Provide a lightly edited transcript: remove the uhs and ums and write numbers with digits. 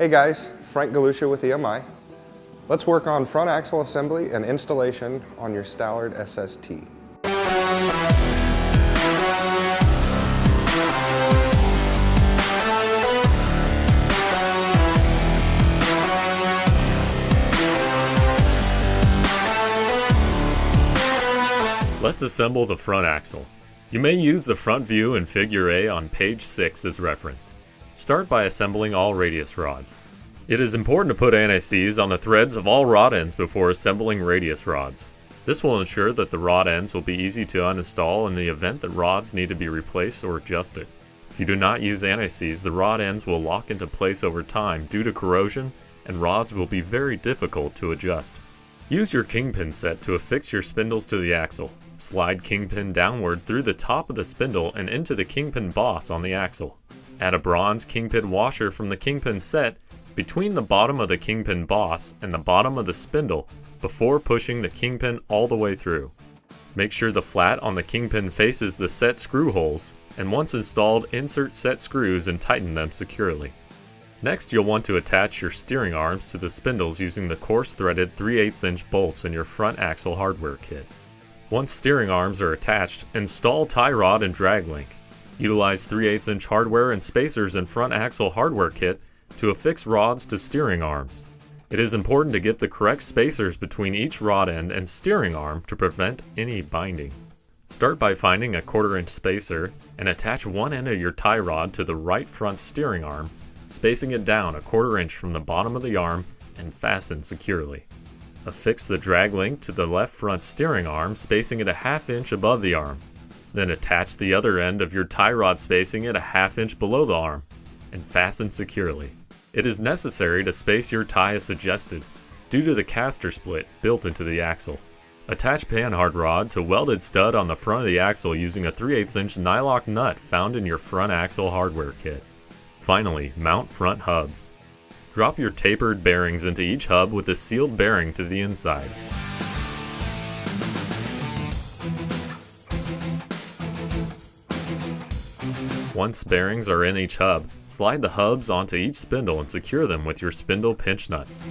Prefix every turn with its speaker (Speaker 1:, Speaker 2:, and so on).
Speaker 1: Hey guys, Frank Galusha with EMI. Let's work on front axle assembly and installation on your Stallard SST.
Speaker 2: Let's assemble the front axle. You may use the front view in Figure A on page 6 as reference. Start by assembling all radius rods. It is important to put anti-seize on the threads of all rod ends before assembling radius rods. This will ensure that the rod ends will be easy to uninstall in the event that rods need to be replaced or adjusted. If you do not use anti-seize, the rod ends will lock into place over time due to corrosion, and rods will be very difficult to adjust. Use your kingpin set to affix your spindles to the axle. Slide kingpin downward through the top of the spindle and into the kingpin boss on the axle. Add a bronze kingpin washer from the kingpin set between the bottom of the kingpin boss and the bottom of the spindle before pushing the kingpin all the way through. Make sure the flat on the kingpin faces the set screw holes, and once installed, insert set screws and tighten them securely. Next, you'll want to attach your steering arms to the spindles using the coarse threaded 3/8" bolts in your front axle hardware kit. Once steering arms are attached, install tie rod and drag link. Utilize 3/8" hardware and spacers in front axle hardware kit to affix rods to steering arms. It is important to get the correct spacers between each rod end and steering arm to prevent any binding. Start by finding a 1/4" spacer and attach one end of your tie rod to the right front steering arm, spacing it down 1/4" from the bottom of the arm and fasten securely. Affix the drag link to the left front steering arm, spacing it 1/2 inch above the arm. Then attach the other end of your tie rod, spacing it 1/2 inch below the arm, and fasten securely. It is necessary to space your tie as suggested, due to the caster split built into the axle. Attach panhard rod to welded stud on the front of the axle using a 3/8" nylock nut found in your front axle hardware kit. Finally, mount front hubs. Drop your tapered bearings into each hub with a sealed bearing to the inside. Once bearings are in each hub, slide the hubs onto each spindle and secure them with your spindle pinch nuts.